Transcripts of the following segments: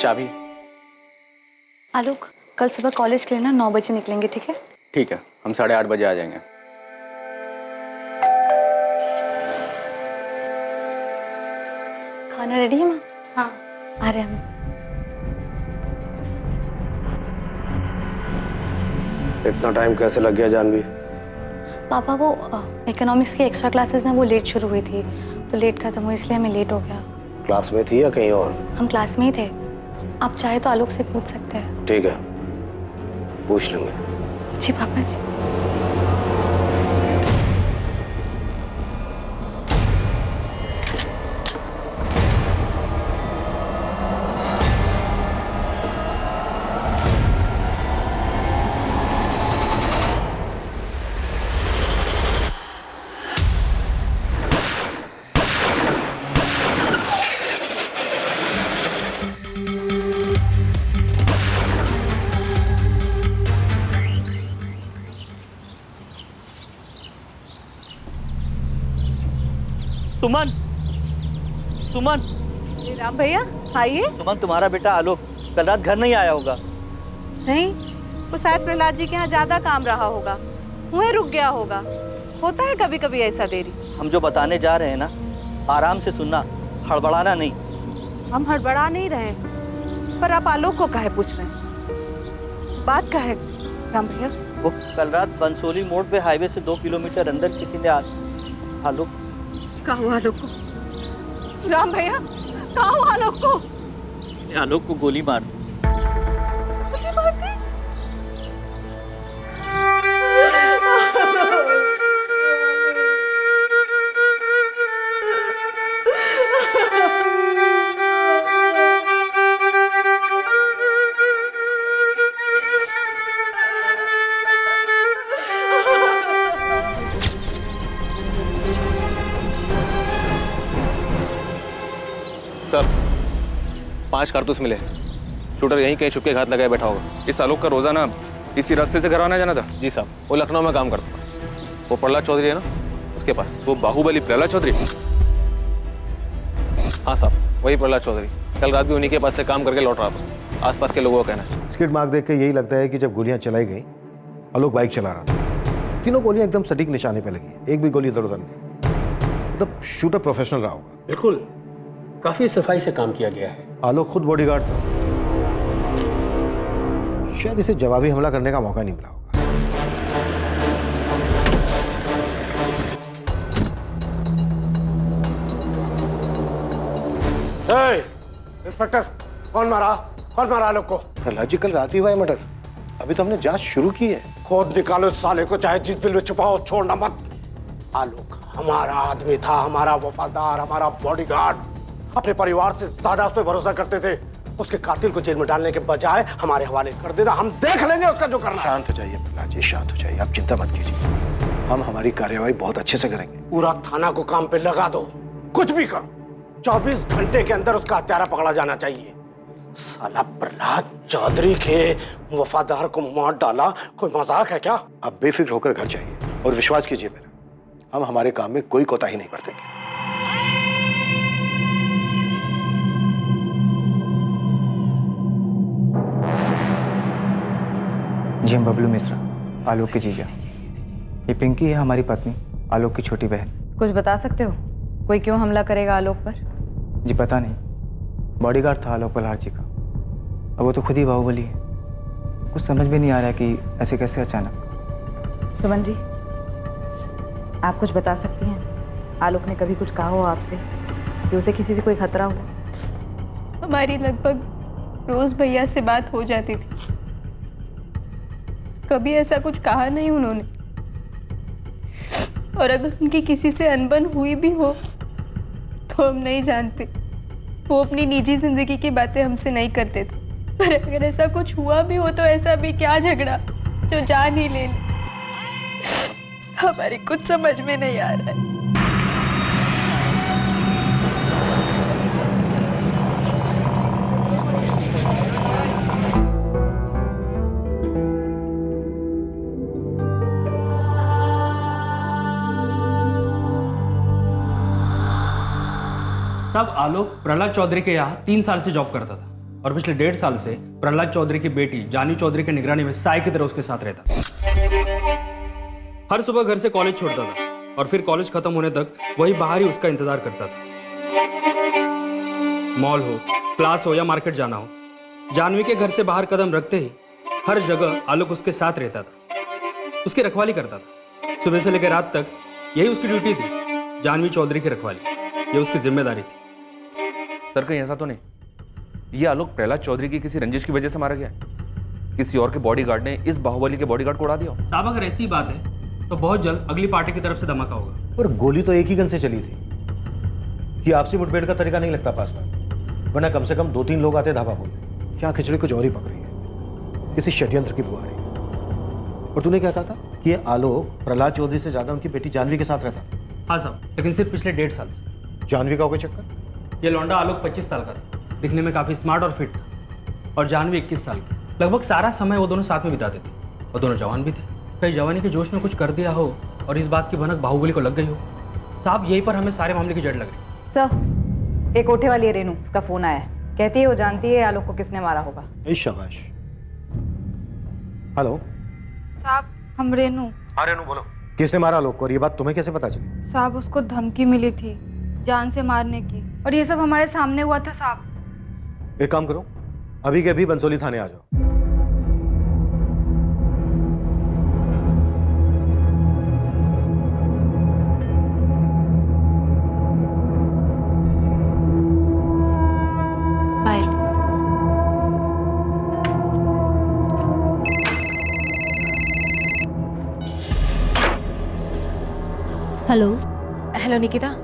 चाबी। आलोक, कल सुबह कॉलेज के लिए ना 9 बजे निकलेंगे, ठीक है? ठीक है, हम 8:30 बजे आ जाएंगे। खाना रेडी है माँ? हाँ, आ रहे हैं हम। इतना टाइम कैसे लग गया जानवी? पापा वो इकोनॉमिक्स की एक्स्ट्रा क्लासेस ना वो लेट शुरू हुई थी, तो लेट खत्म हुई इसलिए हमें लेट हो गया। क्लास में थी या कहीं और? हम क्लास में ही थे। आप चाहे तो आलोक से पूछ सकते हैं। ठीक है, पूछ लूंगे। जी पापा जी। सुमन, सुमन, राम भैया आइए। सुमन तुम्हारा बेटा आलोक कल रात घर नहीं आया होगा। नहीं, वो शायद प्रहलाद जी के यहाँ ज्यादा काम रहा होगा, वहीं रुक गया होगा। होता है कभी कभी ऐसा देरी। हम जो बताने जा रहे हैं ना, आराम से सुनना, हड़बड़ाना नहीं। हम हड़बड़ा नहीं रहे, पर आप आलोक को काहे पूछ रहे हैं? बात काहे राम भैया? वो कल रात बंसोली मोड़ पे हाईवे से 2 किलोमीटर अंदर किसी ने आलोक कहा हुआ आलोक को? राम भैया कहा हुआ आलोक को? आलोक को गोली मार दी। गोली मार दी? सर, 5 कारतूस मिले। शूटर यहीं कहीं छुपके घात लगाए बैठा होगा। इस आलोक का रोजाना इसी रास्ते से घर आना जाना था। जी साहब, वो लखनऊ में काम करता था। वो प्रहलाद चौधरी है ना, उसके पास। वो बाहुबली प्रहलाद चौधरी। हाँ साहब, वही प्रहलाद चौधरी। कल रात भी उन्हीं के पास से काम करके लौट रहा था। आसपास के लोगों का कहना है। स्किड मार्क देख के यही लगता है कि जब गोलियां चलाई गई, आलोक बाइक चला रहा था। तीनों गोलियां एकदम सटीक निशाने पे लगी, एक भी गोली इधर उधर नहीं। मतलब शूटर प्रोफेशनल रहा होगा। बिल्कुल, काफी सफाई से काम किया गया है। आलोक खुद बॉडीगार्ड था, शायद इसे जवाबी हमला करने का मौका नहीं मिला होगा। इंस्पेक्टर, कौन मारा आलोक को? प्रहलाद जी, कल रात ही हुआ है मर्डर। अभी तो हमने जांच शुरू की है। खोद निकालो इस साले को, चाहे जिस बिल में छुपाओ, छोड़ना मत। आलोक हमारा आदमी था, हमारा वफादार, हमारा बॉडीगार्ड। अपने परिवार से ज्यादा उस पर भरोसा करते थे। उसके कातिल को जेल में डालने के बजाय हमारे हवाले कर देना। हम देख लेंगे उसका जो करना। शांत हो जाइए प्रहलाद जी, शांत हो जाइए। आप चिंता मत कीजिए, हम हमारी कार्यवाही बहुत अच्छे से करेंगे। पूरा थाना को काम पे लगा दो, कुछ भी करो। 24 घंटे के अंदर उसका हत्यारा पकड़ा जाना चाहिए। साला प्रहलाद चौधरी के वफादार को मार डाला, कोई मजाक है क्या? आप बेफिक्र होकर घर जाइए और विश्वास कीजिए मेरा, हम हमारे काम में कोई कोताही नहीं बरतेंगे। जी, हम बबलू मिश्रा, आलोक की जीजा। ये पिंकी है हमारी पत्नी, आलोक की छोटी बहन। कुछ बता सकते हो, कोई क्यों हमला करेगा आलोक पर? जी पता नहीं, बॉडीगार्ड था आलोक प्रहलाद जी का। अब वो तो खुद ही बाहुबली है। कुछ समझ में नहीं आ रहा कि ऐसे कैसे अचानक। सुमन जी, आप कुछ बता सकती हैं? आलोक ने कभी कुछ कहा हो आपसे कि उसे किसी से कोई खतरा हो? हमारी लगभग रोज भैया से बात हो जाती थी, कभी ऐसा कुछ कहा नहीं उन्होंने। और अगर उनकी किसी से अनबन हुई भी हो तो हम नहीं जानते। वो अपनी निजी जिंदगी की बातें हमसे नहीं करते थे, पर अगर ऐसा कुछ हुआ भी हो तो ऐसा भी क्या झगड़ा जो जान ही ले ली। हमारी कुछ समझ में नहीं आ रहा है। साहब, आलोक प्रहलाद चौधरी के यहाँ 3 साल से जॉब करता था और पिछले 1.5 साल से प्रहलाद चौधरी की बेटी जानवी चौधरी की निगरानी में साय की तरह उसके साथ रहता था। हर सुबह घर से कॉलेज छोड़ता था और फिर कॉलेज खत्म होने तक वही बाहर ही उसका इंतजार करता था। मॉल हो, क्लास हो या मार्केट जाना हो, जानवी के घर से बाहर कदम रखते ही हर जगह आलोक उसके साथ रहता था, उसकी रखवाली करता था। सुबह से लेकर रात तक यही उसकी ड्यूटी थी, जानवी चौधरी की रखवाली, ये उसकी जिम्मेदारी थी। सर कहीं ऐसा तो नहीं ये आलोक प्रहलाद चौधरी की किसी रंजिश की वजह से मारा गया है? किसी और के बॉडीगार्ड ने इस बाहुबली के बॉडीगार्ड को उड़ा दिया? साहब, अगर ऐसी बात है तो बहुत जल्द अगली पार्टी की तरफ से धमाका होगा। पर गोली तो एक ही गन से चली थी। ये आपसी मुठभेड़ का तरीका नहीं लगता पासवान, वरना कम से कम 2-3 लोग आते धावा बोलते। क्या खिचड़ी कुछ और ही पक रही है, किसी षड्यंत्र की बुआ रही। और तूने क्या कहा था कि ये आलोक प्रहलाद चौधरी से ज्यादा उनकी बेटी जानवी के साथ रहता? हाँ साहब, लेकिन सिर्फ पिछले 1.5 साल से। जानवी का हो गया चक्कर? ये लौंडा आलोक 25 साल का था, दिखने में काफ़ी स्मार्ट और फिट था, और जानवी 21 साल की। लगभग सारा समय वो दोनों साथ में बिताते थे और दोनों जवान भी थे। कहीं जवानी के जोश में कुछ कर दिया हो और इस बात की भनक बाहुबली को लग गई हो। साहब, यहीं पर हमें सारे मामले की जड़ लग रही। सर, एक कोठे वाली है रेनू, उसका फोन आया है, कहती है वो जानती है आलोक को किसने मारा होगा। शाबाश। हेलो साहब, हम रेनू। हाँ रेनू बोलो। किसने मारा आलोक को और ये बात तुम्हें कैसे पता चली? साहब, उसको धमकी मिली थी जान से मारने की, और ये सब हमारे सामने हुआ था साहब। एक काम करो, अभी के अभी बंसोली थाने आ जाओ। बाय। हेलो। हेलो निकिता,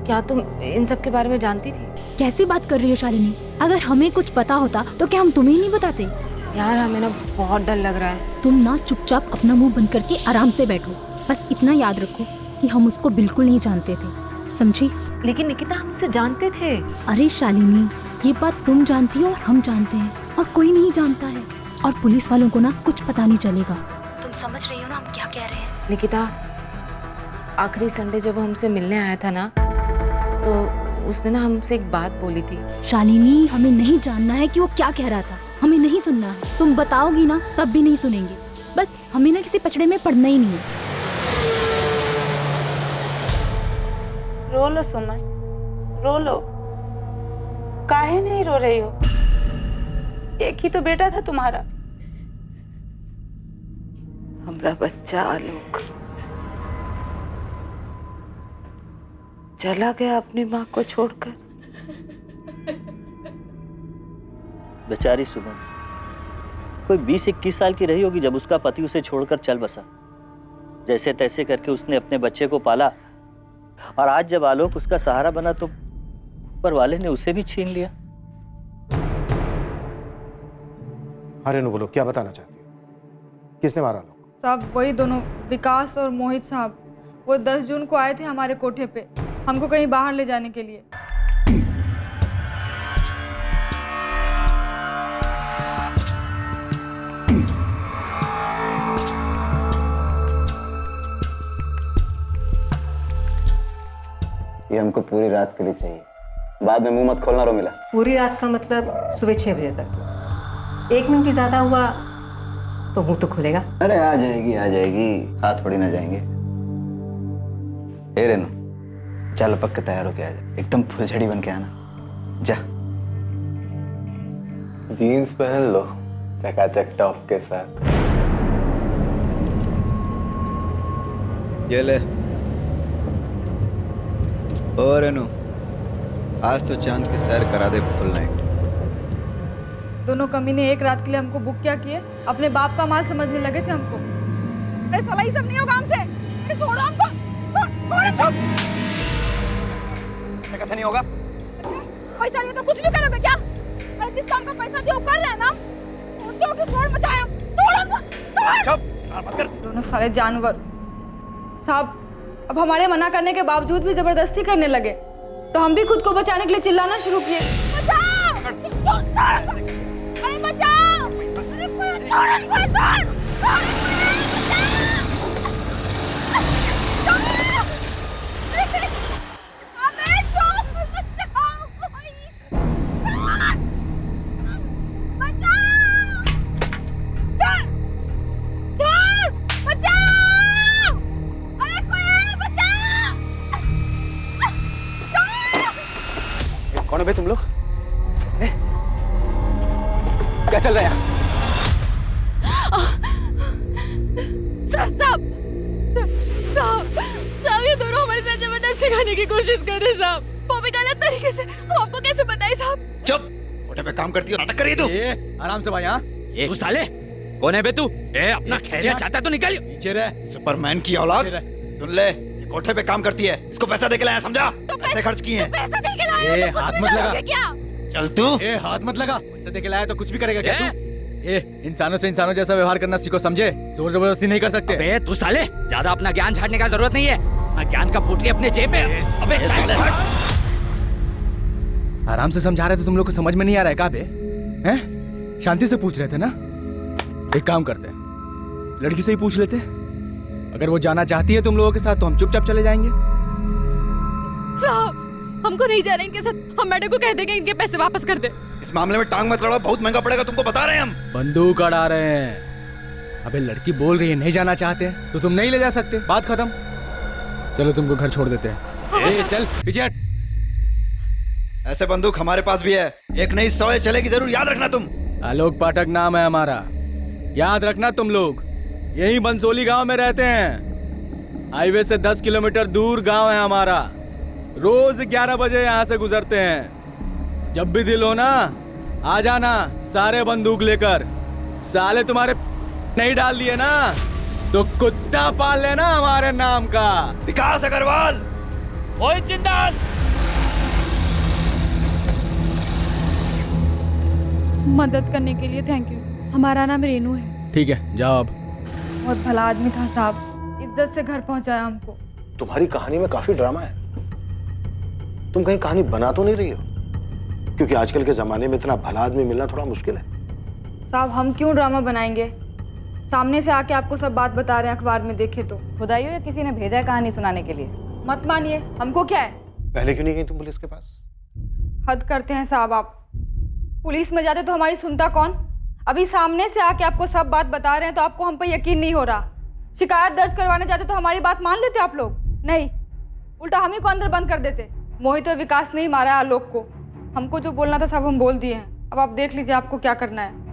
क्या तुम इन सब के बारे में जानती थी? कैसी बात कर रही हो शालिनी? अगर हमें कुछ पता होता तो क्या हम तुम्हें नहीं बताते? यार, हमें ना बहुत डर लग रहा है। तुम ना चुपचाप अपना मुंह बंद करके आराम से बैठो। बस इतना याद रखो कि हम उसको बिल्कुल नहीं जानते थे, समझी? लेकिन निकिता, हम उसे जानते थे। अरे शालिनी, ये बात तुम जानती हो और हम जानते हैं, और कोई नहीं जानता है। और पुलिस वालों को ना कुछ पता नहीं चलेगा। तुम समझ रही हो ना हम क्या कह रहे हैं? निकिता, आखिरी संडे जब वो हमसे मिलने आया था ना, तो उसने ना हमसे एक बात बोली थी। शालिनी, हमें नहीं जानना है कि वो क्या कह रहा था, हमें नहीं सुनना है। तुम बताओगी ना तब भी नहीं सुनेंगे। बस हमें ना किसी पचड़े में पड़ना ही नहीं है। रो लो सुमन, रो लो। काहे नहीं रो रही हो? एक ही तो बेटा था तुम्हारा। हमारा बच्चा आलोक चला गया अपनी माँ को छोड़कर। बेचारी सुमन कोई 20-21 साल की रही होगी जब उसका पति उसे छोड़कर चल बसा। जैसे तैसे करके उसने अपने बच्चे को पाला, और आज जब आलोक उसका सहारा बना तो ऊपर वाले ने उसे भी छीन लिया। अरे नु बोलो, क्या बताना चाहती हो? किसने मारा आलोक? साहब, वही दोनों, विकास और मोहित साहब। वो 10 जून को आए थे हमारे कोठे पे, हमको कहीं बाहर ले जाने के लिए। ये हमको पूरी रात के लिए चाहिए, बाद में मुंह मत खोलना रोमिला। पूरी रात का मतलब सुबह 6 बजे तक। 1 मिनट भी ज्यादा हुआ तो मुंह तो खुलेगा। अरे आ जाएगी आ जाएगी, हाथ थोड़ी ना जाएंगे। ए रेनू, चल पक के तैयार होके आ जा, एकदम फुलझड़ी बन के आना। जा जीन्स पहन लो चकाचक टॉप के साथ। ये ले। और रेनू, आज तो चांद की सैर करा दे फुल नाइट। दोनों कमीने एक रात के लिए हमको बुक क्या किए, अपने बाप का माल समझने लगे थे हमको। अरे साला, ये सब नहीं होगा हमसे। छोड़ो हमको, छोड़ो। कैसे नहीं होगा? पैसा दिया तो कुछ भी करोगे क्या? अरे जिस काम का पैसा दिया वो कर रहे हैं ना, उनके लोग शोर मचाया। मत कर। दोनों सारे जानवर। साहब, अब हमारे मना करने के बावजूद भी जबरदस्ती करने लगे, तो हम भी खुद को बचाने के लिए चिल्लाना शुरू किए। बचाओ! अरे बचाओ! अरे कोई छोड़, कोई छोड़! कौन है बे तुम लोग? क्या चल रहा है? साहब ये दोनों हमारे साथ जबरदस्ती करने की कोशिश कर रहे साहब। वो भी गलत तरीके से। हम आपको कैसे बताएं साहब? चुप, कोठे पे काम करती हो, नाटक कर रही है तू। आराम से भाई। हाँ, तू साले कौन है बे तू? अपना खैरिया चाहता तो निकल। पीछे रह। सुपरमैन की औलाद। सुन ले, कोठे पे काम करती है, इसको पैसा दे के लाया, समझा? पैसे खर्च किए हैं। पैसा दे के लाया तो हाथ मत लगा। क्या? चल तू। हाथ मत लगा। पैसे दे के लाया तो कुछ भी करेगा क्या तू? इंसानों से इंसानों जैसा व्यवहार करना सीखो, समझे? जोर जबरदस्ती नहीं कर सकते। अबे तू साले, ज्यादा अपना ज्ञान झाड़ने का जरूरत नहीं है। अपना ज्ञान का पोटली अपने जेब में। अबे साले, आराम से समझा रहे थे, तुम लोग को समझ में नहीं आ रहा है क्या बे? हैं? शांति से पूछ रहे थे ना? एक काम करते हैं, लड़की से ही पूछ लेते। अगर वो जाना चाहती है तुम लोगों के साथ तो हम चुपचाप चले जाएंगे। साहब, हमको नहीं जाना इनके साथ। हम मैडम को कह देंगे इनके पैसे वापस कर दे। इस मामले में टांग मत लड़ाओ, बहुत महंगा पड़ेगा, तुमको बता रहे हैं हम। बंदूक अड़ा रहे हैं। अबे लड़की बोल रही है नहीं जाना चाहते तो तुम नहीं ले जा सकते, बात खत्म। चलो तुमको घर छोड़ देते हैं। चल पीछे हट। ऐसे बंदूक हमारे पास भी है, एक नहीं 100 चलेगी जरूर, याद रखना तुम। आलोक पाठक नाम है हमारा, याद रखना तुम लोग। यही बंसोली गांव में रहते हैं। हाईवे से 10 किलोमीटर दूर गांव है हमारा। रोज 11 बजे यहाँ से गुजरते हैं। जब भी दिल हो ना, आ जाना सारे बंदूक लेकर। साले तुम्हारे नहीं डाल दिए ना तो कुत्ता पाल लेना हमारे नाम का। विकास अग्रवाल, ओए जिंदाल। मदद करने के लिए थैंक यू। हमारा नाम रेनू है। ठीक है, जाओ अब। बहुत भला आदमी था साहब, इज्जत से घर पहुंचाया हमको। तुम्हारी कहानी में काफी ड्रामा है। तुम कहीं कहानी बना तो नहीं रही हो? क्योंकि आजकल के जमाने में इतना भला आदमी मिलना थोड़ा मुश्किल है। साहब, हम क्यों ड्रामा बनाएंगे? सामने से आके आपको सब बात बता रहे हैं, अखबार में देखे तो। खुदाइयो या किसी ने भेजा है कहानी सुनाने के लिए? मत मानिए, हमको क्या है। पहले क्यों नहीं गई तुम पुलिस के पास? हद करते हैं साहब आप। पुलिस में जाते तो हमारी सुनता कौन? अभी सामने से आके आपको सब बात बता रहे हैं तो आपको हम पर यकीन नहीं हो रहा। शिकायत दर्ज करवाने जाते तो हमारी बात मान लेते आप लोग? नहीं, उल्टा हम ही को अंदर बंद कर देते। मोहित और विकास नहीं मारा है आलोक को। हमको जो बोलना था सब हम बोल दिए हैं। अब आप देख लीजिए आपको क्या करना है।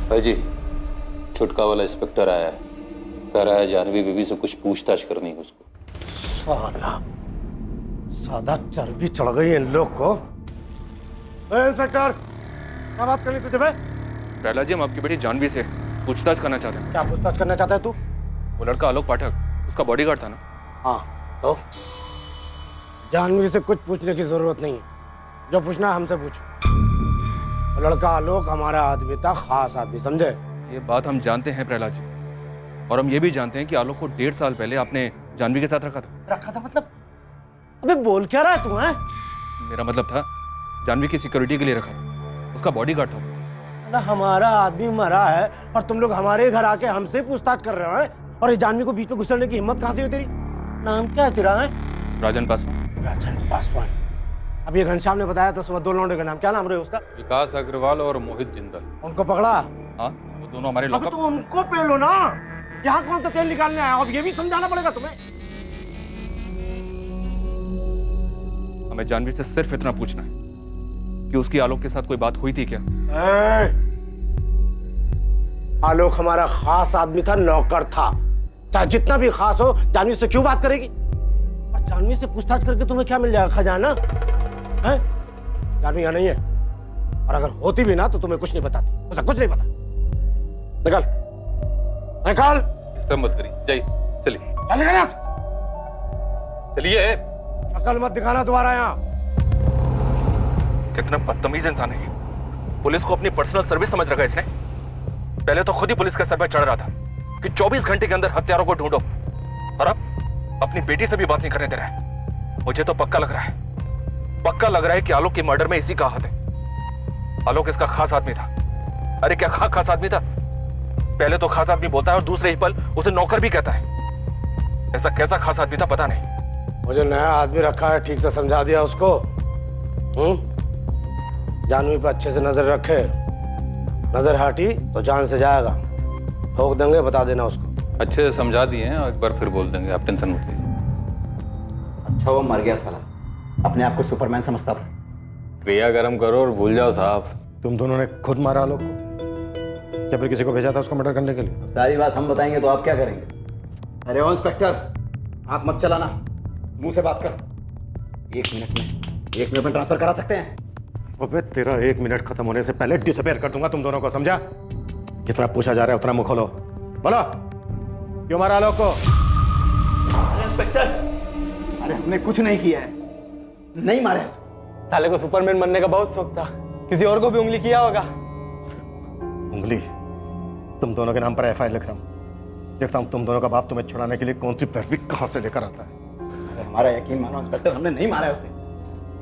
भाई जी, छुटका वाला इंस्पेक्टर आया है, कह रहा है जानवी बीबी से कुछ पूछताछ करनी है उसको। साला, सादा चर्बी चढ़ गई है इन लोग को। इंस्पेक्टर, क्या बात करनी तुझे? प्रहलाद जी, हम आपकी बेटी जानवी से पूछताछ करना चाहते हैं। क्या पूछताछ करना चाहता है तू? वो लड़का आलोक पाठक, उसका बॉडीगार्ड था ना? हाँ, तो जानवी से कुछ पूछने की जरूरत नहीं है। जो पूछना है हमसे पूछो। वो लड़का आलोक हमारा आदमी था, खास आदमी, समझे? ये बात हम जानते हैं प्रहलाद जी, और हम ये भी जानते हैं कि आलोक को 1.5 साल पहले आपने जानवी के साथ रखा था। रखा था मतलब? अबे बोल क्या रहा है तू? हैं? मेरा मतलब था जानवी की सिक्योरिटी के लिए रखा था, उसका बॉडीगार्ड था। ना हमारा आदमी मरा है और तुम लोग हमारे घर आके हमसे पूछताछ कर रहे हो? और इस जानवी को बीच में घुसने की हिम्मत कहाँ से हुई तेरी? नाम क्या है तेरा? है राजन पासवान। राजन पासवान। अब ये घनश्याम ने बताया था सुबह 2 लौंडे का नाम, क्या नाम रहे उसका? विकास अग्रवाल और मोहित जिंदल। उनको पकड़ा? हाँ, वो दोनों हमारे अब लॉकअप। तो उनको पेलो ना। यहाँ कौन सा तेल निकालने आया? अब ये भी समझाना पड़ेगा तुम्हें। हमें जानवी से सिर्फ इतना पूछना है कि उसकी आलोक के साथ कोई बात हुई थी क्या? आलोक हमारा खास आदमी था, नौकर था। चाहे जितना भी खास हो, जानवी से क्यों बात करेगी? और जानवी से पूछताछ करके तुम्हें क्या मिल जाएगा? खजाना है? जानवी यहाँ नहीं है, और अगर होती भी ना तो तुम्हें कुछ नहीं बताती। उसे कुछ नहीं पता। निकल। निकाल। डिस्टर्ब मत करिए, जाइए, चलिए। चल निकल यहाँ से। चलिए। शक्ल मत दिखाना दोबारा यहाँ। कितना बदतमीज इंसान है ये। पुलिस को अपनी पर्सनल सर्विस समझ रखा है इसने। पहले तो खुद ही पुलिस के सर पे चढ़ रहा था कि 24 घंटे के अंदर हत्यारों को ढूंढो, और अब अपनी बेटी से भी बात नहीं करने दे रहा है। मुझे तो पक्का लग रहा है कि आलोक के मर्डर में इसी का हाथ है। आलोक इसका खास आदमी था। अरे क्या खास आदमी था? पहले तो खास आदमी बोलता है और दूसरे ही पल उसे नौकर भी कहता है। ऐसा कैसा खास आदमी था पता नहीं। मुझे नया आदमी रखा है, ठीक से समझा दिया उसको। जानवी पे अच्छे से नजर रखे, नजर हटी तो जान से जाएगा। ठोक देंगे, बता देना उसको। अच्छे से समझा दिए हैं, और एक बार फिर बोल देंगे, आप टेंशन मत लीजिए। अच्छा वो मर गया साला, अपने आप को सुपरमैन समझता था। क्रिया कर्म करो और भूल जाओ साहब। तुम दोनों ने खुद मारा आलोक को, या फिर किसी को भेजा था उसको मर्डर करने के लिए? सारी बात हम बताएंगे तो आप क्या करेंगे? अरे ओ इंस्पेक्टर, आंख मत चलाना, मुंह से बात कर। 1 मिनट में ट्रांसफर करा सकते हैं। अबे तेरा 1 मिनट खत्म होने से पहले डिसअपेयर कर दूंगा तुम दोनों को, समझा? जितना पूछा जा रहा है उतना मुंह खोलो। बोलो, क्यों मारा आलोक को? अरे इंस्पेक्टर, अरे हमने कुछ नहीं किया है, नहीं मारे उसको। साले को सुपरमैन बनने का बहुत शौक था, किसी और को भी उंगली किया होगा। उंगली? तुम दोनों के नाम पर एफआईआर लिख रहा हूँ। देखता हूँ तुम दोनों का बाप तुम्हें छुड़ाने के लिए कौन सी पैरवी कहाँ से लेकर आता है। अरे हमारा यकीन मानो इंस्पेक्टर, हमने नहीं मारा है उसे।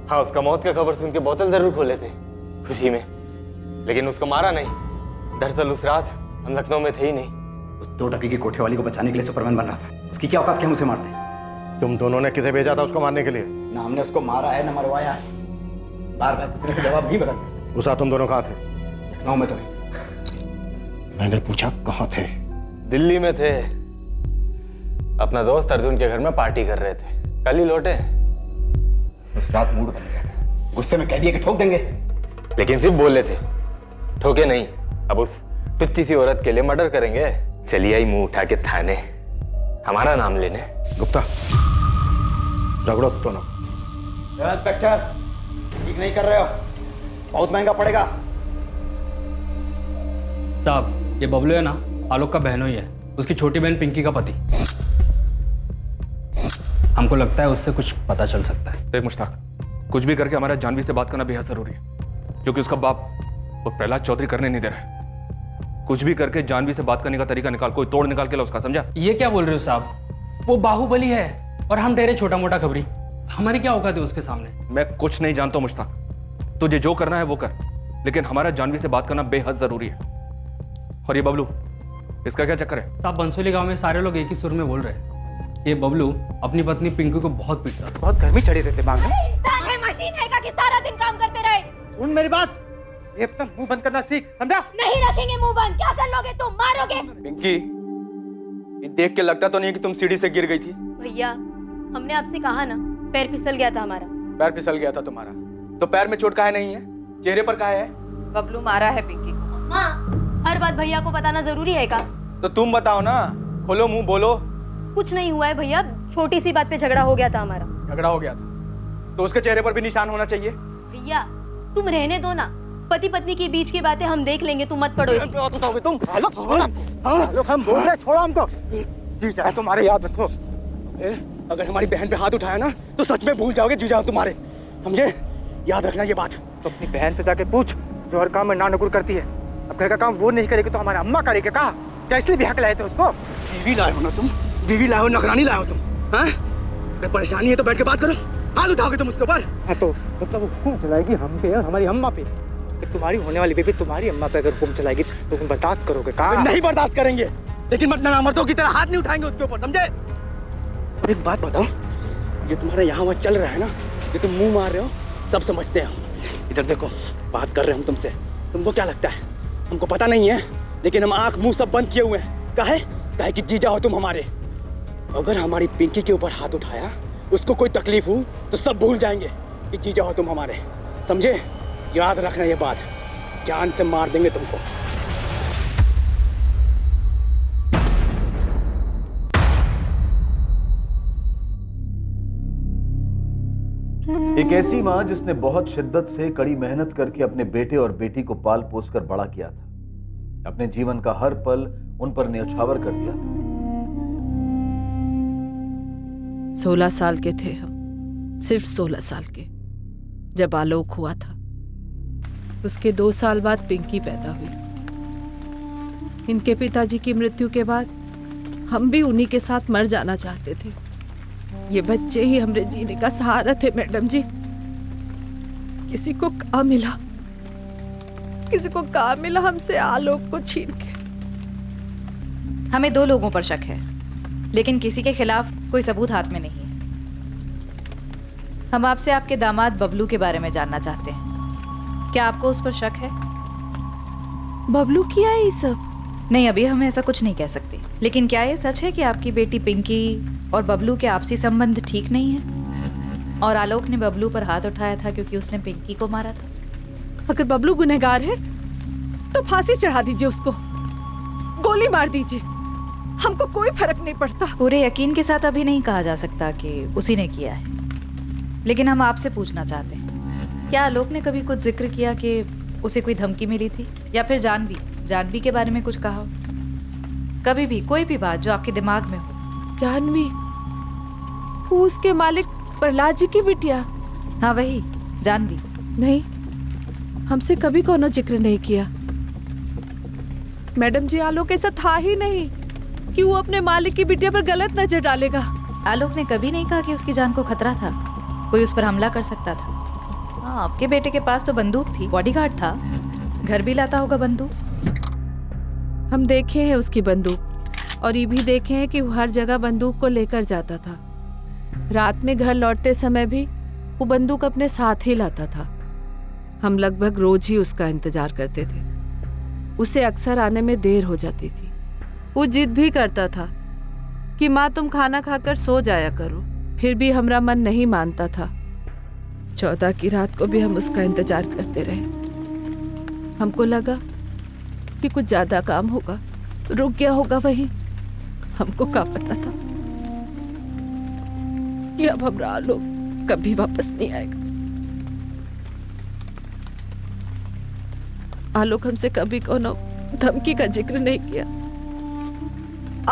हाँ, उसका मौत की खबर सुन के बोतल जरूर खोले थे खुशी में, लेकिन उसको मारा नहीं। दरअसल उस रात हम लखनऊ में थे ही नहीं। उस 2 टके की कोठे वाली को बचाने के लिए सुपरमैन बन रहा था। उसकी क्या औकात कि हम उसे मारते? तुम दोनों ने किसे भेजा था उसको मारने के लिए? ना हमने उसको मारा है ना मरवाया है। बार बार पूछने के जवाब नहीं बदलते। उस रात तुम दोनों कहाँ थे? लखनऊ में तो नहीं। मैंने पूछा कहाँ थे? दिल्ली में थे, अपना दोस्त अर्जुन के घर में पार्टी कर रहे थे, कल ही लौटे। उस रात मूड बन गया था, गुस्से में कह दिया कि ठोक देंगे, लेकिन सिर्फ बोले थे, ठोके नहीं। अब उस टुच्ची सी औरत के लिए मर्डर करेंगे? चलिए आई मुंह उठा के थाने, हमारा नाम लेने। गुप्ता, झगड़ो दोनों। इंस्पेक्टर, ठीक नहीं कर रहे हो, बहुत महंगा पड़ेगा। साहब, ये बबलू है ना, आलोक का बहनोई है, उसकी छोटी बहन पिंकी का पति। हमको लगता है उससे कुछ पता चल सकता है। देख मुश्ताक, कुछ भी करके हमारा जानवी से बात करना बेहद जरूरी है, क्योंकि उसका बाप वो प्रहलाद चौधरी करने नहीं दे रहा है। कुछ भी करके जानवी से बात करने का तरीका निकाल, कोई तोड़ निकाल के ला उसका, समझा? ये क्या बोल रहे हो साहब? वो बाहुबली है और हम ठहरे छोटा मोटा खबरी। हमारी क्या औकात है उसके सामने? मैं कुछ नहीं जानता मुश्ताक, तुझे जो करना है वो कर, लेकिन हमारा जानवी से बात करना बेहद जरूरी है। और ये बबलू, इसका क्या चक्कर है? साहब, बंसोली गांव में सारे लोग एक ही सुर में बोल रहे हैं, ये बबलू अपनी पत्नी पिंकू को बहुत पीटता था। बहुत गर्मी चढ़ी रहती दिमाग में। इंसान है, मशीन है कि सारा दिन काम करते रहे। सुन मेरी बात, ये अपना मुंह बंद करना सीख, समझा? नहीं रखेंगे मुंह बंद। क्या कर लोगे तुम? मारोगे? पिंकी, ये देख के लगता तो नहीं कि तुम सीढ़ी से गिर गई थी। भैया, हमने आपसे कहा ना, पैर फिसल गया था हमारा। पैर फिसल गया था तुम्हारा, तो पैर में चोट काहे नहीं है? चेहरे पर काहे है? बबलू मारा है पिंकी को। माँ, हर बात भैया को बताना जरूरी है का? तो तुम बताओ ना, खोलो मुंह, बोलो। कुछ नहीं हुआ है भैया, छोटी सी बात पे झगड़ा हो गया था हमारा। झगड़ा हो गया था तो उसके चेहरे पर भी निशान होना चाहिए। भैया तुम रहने दो ना, पति पत्नी के बीच की बातें हम देख लेंगे, तुम मत पड़ो इसमें। तुम हम बोल रहे, छोड़ो हमको। जीजा है तुम्हारे, याद रखो। अगर हमारी बहन पे हाथ उठाया ना तो सच में भूल जाओगे जीजा तुम्हारे, समझे? याद रखना ये बात। तो अपनी बहन से जाके पूछ, जो हर काम में नानुकुर करती है। अब घर का काम वो नहीं करेगी तो हमारे अम्मा करेगी। कहा क्या इसलिए भी हक लाए थे उसको? बीवी लाए हो ना तुम, बीवी लाए हो, नौकरानी लाए हो तुम। हाँ, अगर परेशानी है तो बैठ के बात करो। हाथ उठाओगे तुम उसके ऊपर? हाँ, तो मतलब वो हुक्म चलाएगी हम पे और हमारी अम्मा पे। तुम्हारी होने वाली बेबी तुम्हारी अम्मा पे अगर हुक्म चलाएगी तो तुम बर्दाश्त करोगे? कहा नहीं बर्दाश्त करेंगे, लेकिन मतलब मर्दों की तरह हाथ नहीं उठाएंगे उसके ऊपर, समझे? एक बात बताओ, ये तुम्हारा यहाँ वहाँ चल रहा है ना, ये तुम मुंह मार रहे हो, सब समझते हैं। इधर देखो, बात कर रहे हैं हम तुमसे। तुमको क्या लगता है हमको पता नहीं है? लेकिन हम आंख मुंह सब बंद किए हुए हैं। काहे कि जीजा हो तुम हमारे। अगर हमारी पिंकी के ऊपर हाथ उठाया, उसको कोई तकलीफ हो तो सब भूल जाएंगे कि जीजा हो तुम हमारे, समझे? याद रखना ये बात, जान से मार देंगे तुमको। एक ऐसी माँ जिसने बहुत शिद्दत से कड़ी मेहनत करके अपने बेटे और बेटी को पाल पोस कर बड़ा किया था, अपने जीवन का हर पल उन पर न्यौछावर कर दिया। 16 साल के थे हम, सिर्फ 16 साल के, जब आलोक हुआ था। उसके 2 साल बाद पिंकी पैदा हुई। इनके पिताजी की मृत्यु के बाद हम भी उन्हीं के साथ मर जाना चाहते थे। ये बच्चे ही हमारे जीने का सहारा थे मैडम जी। किसी को कहाँ मिला हमसे आलोक को छीन के। हमें 2 लोगों पर शक है, लेकिन किसी के खिलाफ कोई सबूत हाथ में नहीं है। हम आपसे आपके दामाद बबलू के बारे में जानना चाहते हैं। क्या आपको उस पर शक है? बबलू किया है ये सब? नहीं, अभी हम ऐसा कुछ नहीं कह सकते। लेकिन क्या ये सच है कि आपकी बेटी पिंकी और बबलू के आपसी संबंध ठीक नहीं है और आलोक ने बबलू पर हाथ उठाया था क्योंकि उसने पिंकी को मारा था? अगर बबलू गुनहगार है तो फांसी चढ़ा दीजिए उसको, गोली मार दीजिए, हमको कोई फर्क नहीं पड़ता। पूरे यकीन के साथ अभी नहीं कहा जा सकता कि उसी ने किया है, लेकिन हम आपसे पूछना चाहते हैं, क्या आलोक ने कभी कुछ जिक्र किया कि उसे कोई धमकी मिली थी, या फिर जानवी के बारे में कुछ कहा हो? कभी भी कोई भी बात जो आपके दिमाग में हो। जानवी, वो उसके मालिक प्रहलाद जी की बिटिया? हाँ वही जानवी। नहीं, हमसे कभी कोनो जिक्र नहीं किया मैडम जी। आलोक ऐसा था ही नहीं कि वो अपने मालिक की बिटिया पर गलत नजर डालेगा। आलोक ने कभी नहीं कहा कि उसकी जान को खतरा था, कोई उस पर हमला कर सकता था। हाँ, आपके बेटे के पास तो बंदूक थी, बॉडीगार्ड था, घर भी लाता होगा बंदूक। हम देखे हैं उसकी बंदूक, और ये भी देखे हैं कि वो हर जगह बंदूक को लेकर जाता था। रात में घर लौटते समय भी वो बंदूक अपने साथ ही लाता था। हम लगभग रोज ही उसका इंतजार करते थे। उसे अक्सर आने में देर हो जाती थी। वो जिद भी करता था कि माँ तुम खाना खाकर सो जाया करो, फिर भी हमारा मन नहीं मानता था। 14 की रात को भी हम उसका इंतजार करते रहे। हमको लगा कि कुछ ज्यादा काम होगा, रुक गया होगा वहीं। हमको क्या पता था कि अब हमारा आलोक कभी वापस नहीं आएगा। आलोक हमसे कभी कोनो धमकी का जिक्र नहीं किया।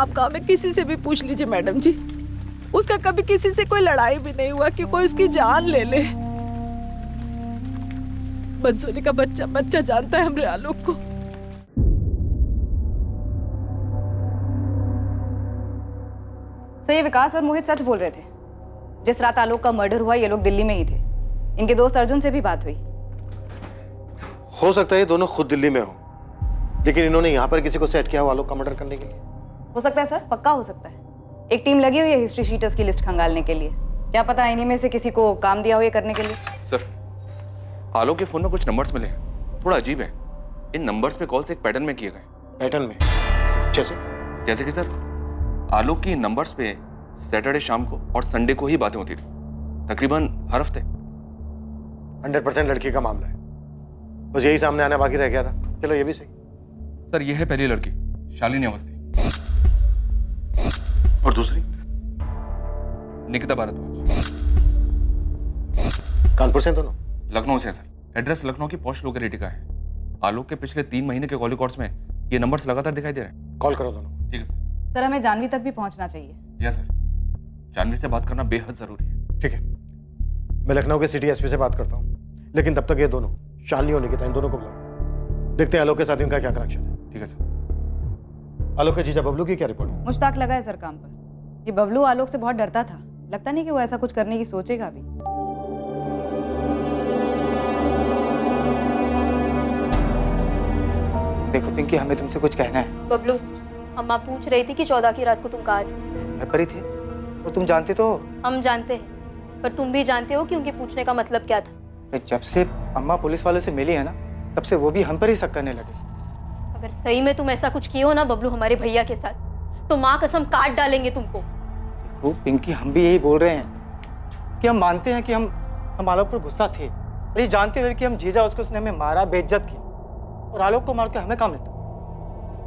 आप गांव में किसी से भी पूछ लीजिए मैडम जी, उसका कभी किसी से कोई लड़ाई भी नहीं हुआ कि कोई उसकी जान ले ले। बंसोली का बच्चा जानता है हमरे आलोक को। तो ये विकास और मोहित सच बोल रहे थे। जिस रात आलोक का मर्डर हुआ ये लोग दिल्ली में ही थे। इनके दोस्त अर्जुन से भी बात हुई। हो सकता है ये दोनों खुद दिल्ली में हो, लेकिन इन्होंने यहाँ पर किसी को सेट किया हो आलोक का मर्डर करने के लिए। हो सकता है सर, पक्का हो सकता है। एक टीम लगी हुई है हिस्ट्री शीटर्स की लिस्ट खंगालने के लिए। क्या पता इन्हीं में से किसी को काम दिया हो ये करने के लिए। सर, आलोक के फोन में कुछ नंबर्स मिले, थोड़ा अजीब है। इन नंबर्स पे कॉल्स एक पैटर्न में किए गए। पैटर्न में? जैसे कि सर, आलोक की नंबर्स पे सैटरडे शाम को और संडे को ही बातें होती थी, तकरीबन हर हफ्ते। 100% लड़की का मामला है, बस यही सामने आना बाकी रह गया था। चलो ये भी सही। सर, ये है पहली लड़की शालिनी अवस्थी, और दूसरी निकिता भारद्वाज। कानपुर से दोनों? लखनऊ से सर। एड्रेस लखनऊ की पॉश लोकेलिटी का है। आलोक के पिछले 3 महीने के कॉल रिकॉर्ड्स में ये नंबर्स लगातार दिखाई दे रहे हैं। कॉल करो दोनों। ठीक है सर, हमें जानवी तक भी पहुंचना चाहिए। यस सर, जानवी से बात करना बेहद जरूरी है। ठीक है, मैं लखनऊ के सिटी एसपी से बात करता हूँ, लेकिन तब तक ये दोनों शालिनी और निकिता इन दोनों को बुलाओ, देखते हैं आलोक के साथ इनका क्या कनेक्शन है। ठीक है सर। आलोक के जीजा बबलू की क्या रिपोर्ट? मुश्ताक लगा है सर काम पर। ये बबलू आलोक से बहुत डरता था, लगता नहीं कि वो ऐसा कुछ करने की सोचेगा अभी। देखो पिंकी, हमें तुमसे कुछ कहना है। बबलू, अम्मा पूछ रही थी कि 14 की रात को तुम कहाँ थे। घर पर ही थे, और तुम जानते तो हो। हम जानते हैं, पर तुम भी जानते हो कि उनके पूछने का मतलब क्या था। जब से अम्मा पुलिस वालों से मिली है ना, तब से वो भी हम पर ही शक करने लगे। अगर सही में तुम ऐसा कुछ किए हो ना बबलू हमारे भैया के साथ, तो माँ कसम काट डालेंगे तुमको। देखो पिंकी, हम भी यही बोल रहे हैं कि हम मानते हैं कि हम आलोक पर गुस्सा थे, और ये जानते हुए कि हम जीजा उसने हमें मारा, बेइज्जत की, और आलोक को मार के हमें काम मिलता।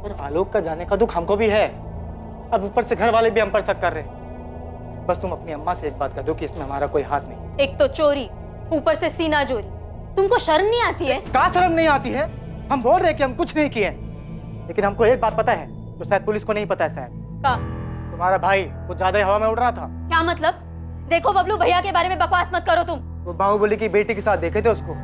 और आलोक का जाने का दुख हमको भी है। अब ऊपर से घर वाले भी हम पर शक कर रहे हैं। बस तुम अपनी अम्मा से एक बात कह दो कि इसमें हमारा कोई हाथ नहीं। एक तो चोरी, ऊपर से सीना चोरी। तुमको शर्म नहीं आती है? क्या शर्म नहीं आती है? हम बोल रहे हैं कि हम कुछ नहीं किए, लेकिन हमको एक बात पता है तो शायद पुलिस को नहीं पता है शायद। का? तुम्हारा भाई कुछ ज्यादा ही हवा में उड़ रहा था। क्या मतलब? देखो बबलू, भैया के बारे में बकवास मत करो तुम। वो बाहुबली की बेटी के साथ देखे थे उसको।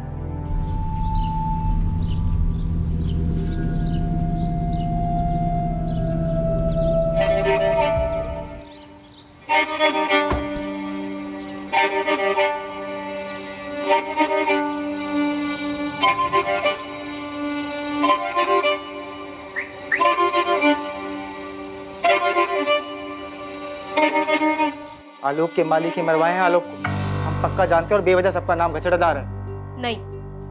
आलोक के मालिक ही मरवाए हैं आलोक को। हम पक्का जानते हैं और बेवजह सबका नाम घचड़दार है। नहीं,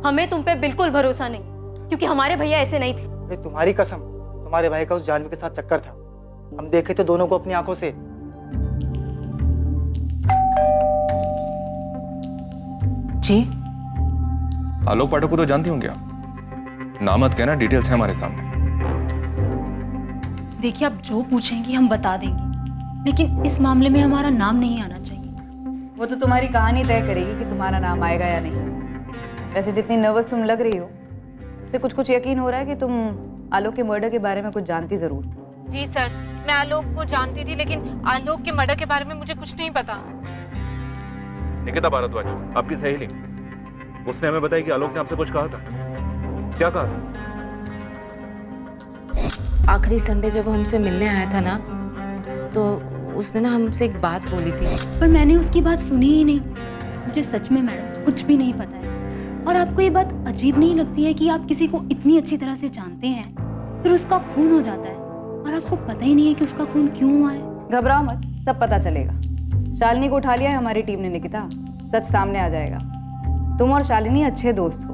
हमें तुम पे बिल्कुल भरोसा नहीं, क्योंकि हमारे भैया ऐसे नहीं थे। अरे तुम्हारी कसम, तुम्हारे भाई का उस जानवी के साथ चक्कर था। हम देखे थे दोनों को अपनी आंखों से। जी? आलोक पाठक को तो जानती होंगे आप। नाम मत कहना, डिटेल्स है हमारे सामने। देखिए, आप जो पूछेंगी हम बता देंगे, लेकिन इस मामले में हमारा नाम नहीं आना चाहिए। वो तो तुम्हारी कहानी तय करेगी कि तुम्हारा नाम आएगा या नहीं। वैसे जितनी नर्वस तुम लग रही हो, उससे कुछ कुछ यकीन हो रहा है कि तुम आलोक के मर्डर के बारे में कुछ जानती जरूर। जी सर, मैं आलोक को जानती थी, लेकिन आलोक के मर्डर के बारे में मुझे कुछ नहीं पता। निकिता भारद्वाज, आपकी सहेली, उसने हमें बताया कि आलोक ने आपसे कुछ कहा था। क्या कहा था? आखिरी संडे जब वो हमसे मिलने आया था ना, तो उसने ना हमसे एक बात बोली थी। पर मैंने उसकी बात सुनी ही नहीं। मुझे सच में मैडम कुछ भी नहीं पता है। और आपको ये बात अजीब नहीं लगती है कि आप किसी को इतनी अच्छी तरह से जानते हैं, फिर उसका खून हो जाता है और आपको पता ही नहीं है कि उसका खून क्यों हुआ है? घबराओ मत, सब पता चलेगा। शालिनी को उठा लिया है हमारी टीम ने निकिता, सच सामने आ जाएगा। तुम और शालिनी अच्छे दोस्त हो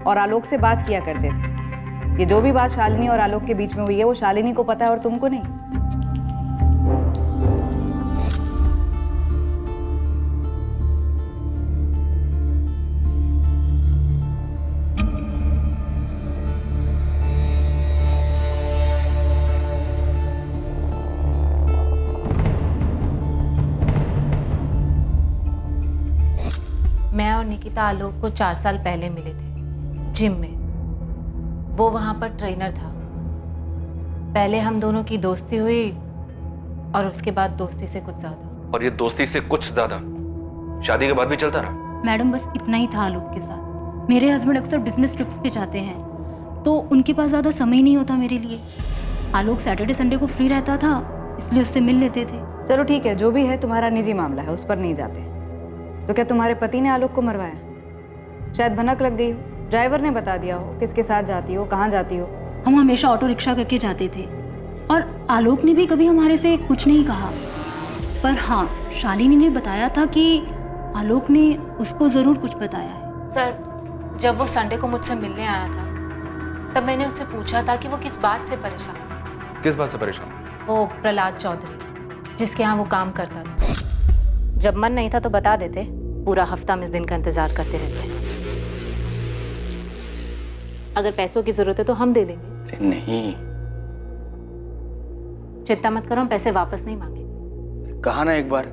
और आलोक से बात किया करते थे। ये जो भी बात शालिनी और आलोक के बीच में हुई है, वो शालिनी को पता है और तुमको नहीं। मैं और निकिता आलोक को 4 साल पहले मिले थे जिम में। वो वहां पर ट्रेनर था। पहले हम दोनों की दोस्ती हुई और उसके बाद दोस्ती से कुछ ज्यादा। और ये दोस्ती से कुछ ज्यादा शादी के बाद भी चलता रहा? मैडम बस इतना ही था आलोक के साथ। मेरे हस्बैंड अक्सर बिजनेस ट्रिप्स पे जाते हैं, तो उनके पास ज़्यादा समय नहीं होता मेरे लिए। आलोक सैटरडे संडे को फ्री रहता था, इसलिए उससे मिल लेते थे। चलो ठीक है, जो भी है तुम्हारा निजी मामला है, उस पर नहीं जाते। तो क्या तुम्हारे पति ने आलोक को मरवाया? शायद भनक लग गई हो, ड्राइवर ने बता दिया हो किसके साथ जाती हो, कहाँ जाती हो। हम हमेशा ऑटो रिक्शा करके जाते थे और आलोक ने भी कभी हमारे से कुछ नहीं कहा। पर हाँ, शालिनी ने बताया था कि आलोक ने उसको ज़रूर कुछ बताया है। सर, जब वो संडे को मुझसे मिलने आया था, तब मैंने उससे पूछा था कि वो किस बात से परेशान है। किस बात से परेशान? वो प्रहलाद चौधरी, जिसके यहाँ वो काम करता था। जब मन नहीं था तो बता देते, पूरा हफ्ता हम इस दिन का इंतजार करते रहते हैं। अगर पैसों की जरूरत है तो हम दे देंगे। अरे नहीं, चिंता मत करो, हम पैसे वापस नहीं मांगे। कहा ना एक बार,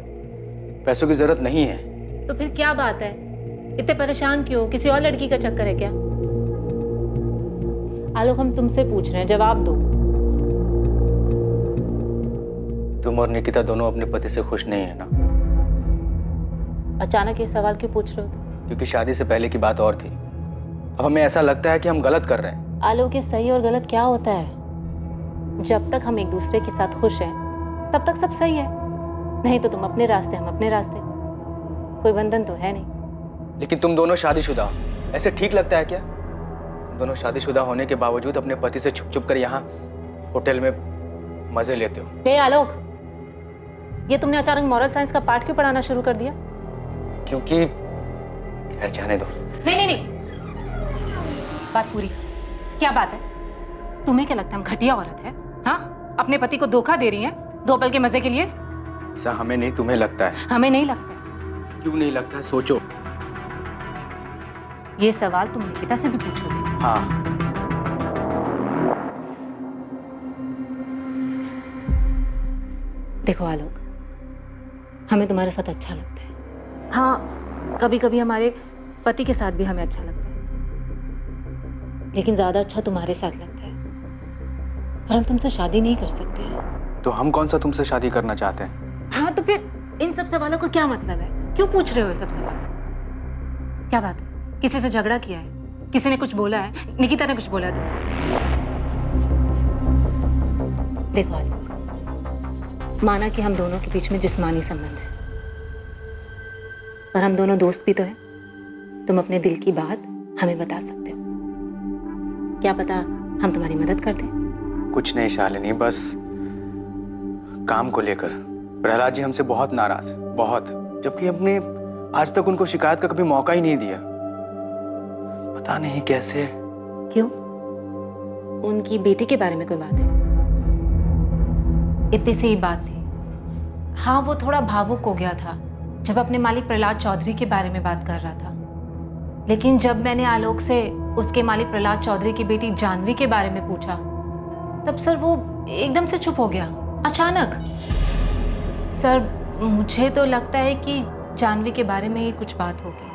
पैसों की जरूरत नहीं है। तो फिर क्या बात है, इतने परेशान क्यों? किसी और लड़की का चक्कर है क्या? आलोक, हम तुमसे पूछ रहे हैं, जवाब दो। तुम और निकिता दोनों अपने पति से खुश नहीं है ना? अचानक ये सवाल क्यों पूछ रहे हो? क्योंकि शादी से पहले की बात और थी। अब हमें ऐसा लगता है कि हम गलत कर रहे हैं। आलोक, ये सही और गलत क्या होता है? जब तक हम एक दूसरे के साथ खुश हैं, तब तक सब सही है। नहीं तो तुम अपने रास्ते, हम अपने रास्ते। कोई बंधन तो है नहीं। लेकिन तुम दोनों शादीशुदा हो, ऐसे ठीक लगता है क्या? तुम दोनों शादीशुदा होने के बावजूद अपने पति से छुप छुप कर यहाँ होटल में मजे लेते हो। हे आलोक, ये तुमने अचानक मॉरल साइंस का पाठ क्यों पढ़ाना शुरू कर दिया? क्योंकि खैर, जाने दो। नहीं नहीं नहीं, बात पूरी। क्या बात है? तुम्हें क्या लगता है हम घटिया औरत है? हाँ, अपने पति को धोखा दे रही हैं 2 पल के मजे के लिए? ऐसा हमें नहीं, तुम्हें लगता है। हमें नहीं लगता है। क्यों नहीं लगता है? सोचो। ये सवाल तुम निकिता से भी पूछोगे? हाँ। देखो आलोक, हमें तुम्हारे साथ अच्छा लगता है। हाँ, कभी कभी हमारे पति के साथ भी हमें अच्छा लगता है, लेकिन ज्यादा अच्छा तुम्हारे साथ लगता है। पर हम तुमसे शादी नहीं कर सकते हैं। तो हम कौन सा तुमसे शादी करना चाहते हैं? हाँ तो फिर इन सब सवालों का क्या मतलब है? क्यों पूछ रहे हो ये सब सवाल? क्या बात है? किसी से झगड़ा किया है? किसी ने कुछ बोला है? निकिता ने कुछ बोला है तुमको? देखो आलोक, माना कि हम दोनों के बीच में जिस्मानी संबंध है, पर हम दोनों दोस्त भी तो हैं। तुम अपने दिल की बात हमें बता सकते हो। क्या पता हम तुम्हारी मदद कर दें। कुछ नहीं शालिनी, बस काम को लेकर प्रहलाद जी हमसे बहुत नाराज है, बहुत, जबकि हमने आज तक उनको शिकायत का कभी मौका ही नहीं दिया। पता नहीं कैसे। क्यों? उनकी बेटी के बारे में कोई बात है? इतनी सी ही बात थी। हाँ, वो थोड़ा भावुक हो गया था जब अपने मालिक प्रहलाद चौधरी के बारे में बात कर रहा था, लेकिन जब मैंने आलोक से उसके मालिक प्रहलाद चौधरी की बेटी जानवी के बारे में पूछा, तब सर वो एकदम से चुप हो गया, अचानक। सर, मुझे तो लगता है कि जानवी के बारे में ही कुछ बात होगी।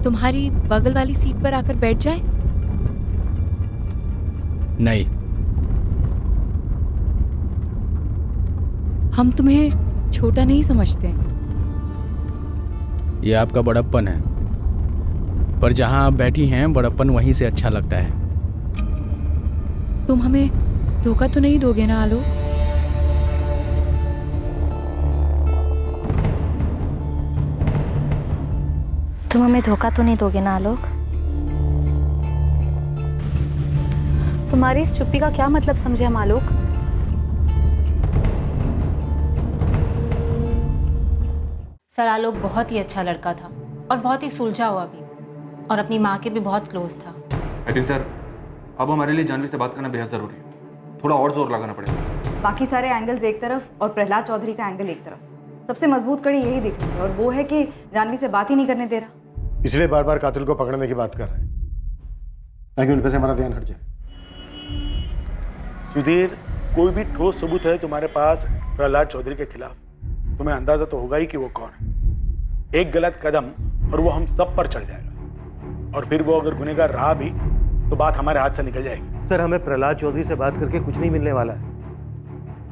तुम्हारी बगल वाली सीट पर आकर बैठ जाए? नहीं। हम तुम्हें छोटा नहीं समझते। ये आपका बड़प्पन है, पर जहां आप बैठी हैं बड़प्पन वहीं से अच्छा लगता है। तुम हमें धोखा तो नहीं दोगे ना आलोक? तुम हमें धोखा तो नहीं दोगे ना आलोक? तुम्हारी इस चुप्पी का क्या मतलब समझे हम आलोक? सर, आलोक बहुत ही अच्छा लड़का था और बहुत ही सुलझा हुआ भी, और अपनी माँ के भी बहुत क्लोज था। लेकिन सर, अब हमारे लिए जानवी से बात करना बेहद जरूरी है। थोड़ा और जोर लगाना पड़ेगा। बाकी सारे एंगल्स एक तरफ और प्रहलाद चौधरी का एंगल एक तरफ। सबसे मजबूत कड़ी यही दिख रही है, और वो है कि जानवी से बात ही नहीं करने दे रहा, इसलिए बार बार कातिल को पकड़ने की बात कर रहे हैं ताकि उन पे से हमारा ध्यान हट जाए। सुधीर, कोई भी ठोस सबूत है तुम्हारे पास प्रहलाद चौधरी के खिलाफ, तुम्हें अंदाजा तो होगा ही कि वो कौन है। एक गलत कदम और वो हम सब पर चढ़ जाएगा, और फिर वो अगर गुनहगार रहा भी तो बात हमारे हाथ से निकल जाएगी। सर, हमें प्रहलाद चौधरी से बात करके कुछ नहीं मिलने वाला है।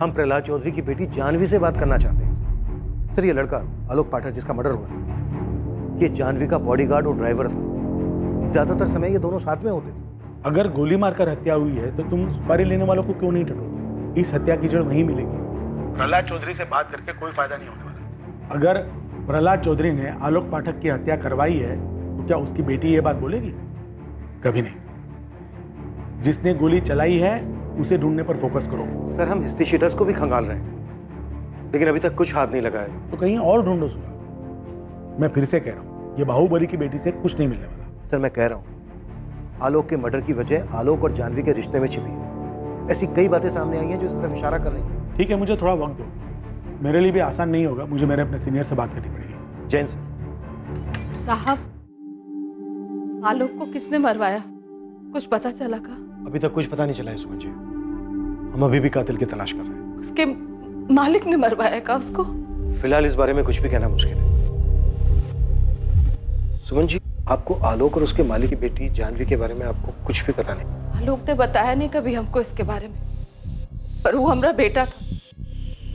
हम प्रहलाद चौधरी की बेटी जानवी से बात करना चाहते हैं। सर, ये लड़का आलोक पाठक जिसका मर्डर हुआ, ये जानवी का बॉडीगार्ड और ड्राइवर था। ज्यादातर समय ये दोनों साथ में होते थे। अगर गोली मारकर हत्या हुई है तो तुम सुपारी लेने वालों को क्यों नहीं टटोलते? इस हत्या की जड़ वहीं मिलेगी। प्रहलाद चौधरी से बात करके कोई फायदा नहीं होने वाला। अगर प्रहलाद चौधरी ने आलोक पाठक की हत्या करवाई है तो क्या उसकी बेटी ये बात बोलेगी? कभी नहीं। जिसने गोली चलाई है उसे ढूंढने पर फोकस करो। सर, हम हिस्ट्री शीटर्स को भी खंगाल रहे हैं, लेकिन अभी तक कुछ हाथ नहीं लगा है। तो कहीं और ढूंढो सुना। मैं फिर से कह रहा हूँ, ये बाहुबली की बेटी से कुछ नहीं मिलने वाला। सर, मैं कह रहा हूँ, आलोक के मर्डर की वजह आलोक और जानवी के रिश्ते में छिपी है। ऐसी कई बातें सामने आई हैं जो इस तरफ इशारा कर रही हैं। ठीक है, मुझे थोड़ा वक्त दो। मेरे लिए भी आसान नहीं होगा, मुझे मेरे अपने सीनियर से बात करनी पड़ेगी। जैन सर। साहब, आलोक को किसने मरवाया? कुछ पता चला का? अभी तक कुछ पता नहीं चला है सुमन जी। हम अभी भी कातिल की तलाश कर रहे हैं। उसके मालिक ने मरवाया का उसको? फिलहाल इस बारे में कुछ भी कहना मुश्किल है। सुमन जी, आपको आलोक और उसके मालिक की बेटी जानवी के बारे में आपको कुछ भी पता नहीं? आलोक ने बताया नहीं कभी हमको इसके बारे में, पर वो हमारा बेटा था।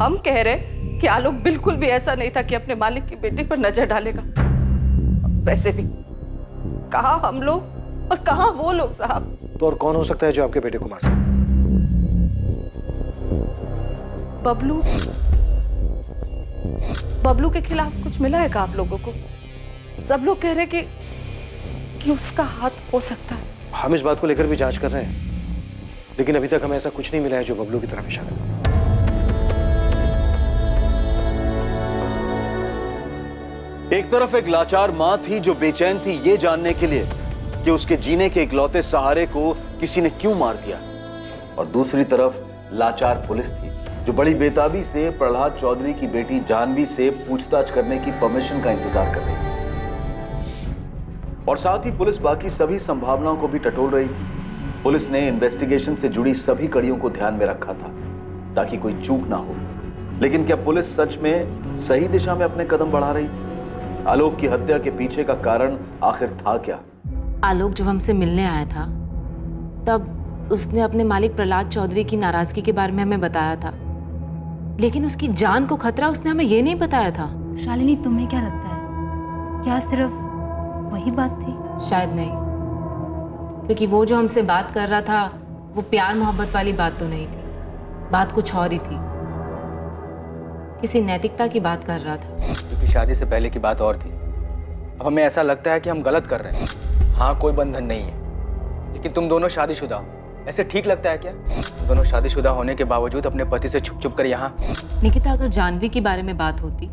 हम कह रहे कि आलोक बिल्कुल भी ऐसा नहीं था कि अपने मालिक की बेटी पर नजर डालेगा। वैसे भी कहाँ हम लोग और कहाँ वो लोग साहब। तो और कौन हो सकता है जो आपके बेटे को मार सकता है? बबलू। बबलू के खिलाफ कुछ मिला है क्या आप लोगों को? सब लोग कह रहे कि उसका हाथ हो सकता है। हम इस बात को लेकर भी जांच कर रहे हैं, लेकिन अभी तक हमें ऐसा कुछ नहीं मिला है जो बबलू की तरफ इशारा करे। एक तरफ एक लाचार मां थी जो बेचैन थी ये जानने के लिए कि उसके जीने के इकलौते सहारे को किसी ने क्यों मार दिया, और दूसरी तरफ लाचार पुलिस थी जो बड़ी बेताबी से प्रहलाद चौधरी की बेटी जानवी से पूछताछ करने की परमिशन का इंतजार कर रही थी। और साथ ही पुलिस बाकी सभी संभावनाओं को भी टटोल रही थी। पुलिस ने इन्वेस्टिगेशन से जुड़ी सभी कड़ियों को ध्यान में रखा था ताकि कोई चूक ना हो लेकिन क्या पुलिस सच में सही दिशा में अपने कदम बढ़ा रही थी? आलोक की हत्या के पीछे का कारण आखिर था क्या? आलोक जब हमसे मिलने आया था तब उसने अपने मालिक प्रहलाद चौधरी की नाराजगी के बारे में हमें बताया था, लेकिन उसकी जान को खतरा उसने हमें ये नहीं बताया था। शालिनी, तुम्हें क्या लगता है, क्या सिर्फ वही बात थी? शायद नहीं, क्योंकि वो जो हमसे बात कर रहा था वो प्यार मोहब्बत वाली बात तो नहीं थी, बात कुछ और ही थी। किसी नैतिकता की बात कर रहा था। क्योंकि शादी से पहले की बात और थी। अब हमें ऐसा लगता है कि हम गलत कर रहे हैं। हाँ, कोई बंधन नहीं है, लेकिन तुम दोनों शादीशुदा हो, ऐसे ठीक लगता है क्या? तुम दोनों शादीशुदा होने के बावजूद अपने पति से छुप छुप कर यहाँ। निकिता, अगर जानवी के बारे में बात होती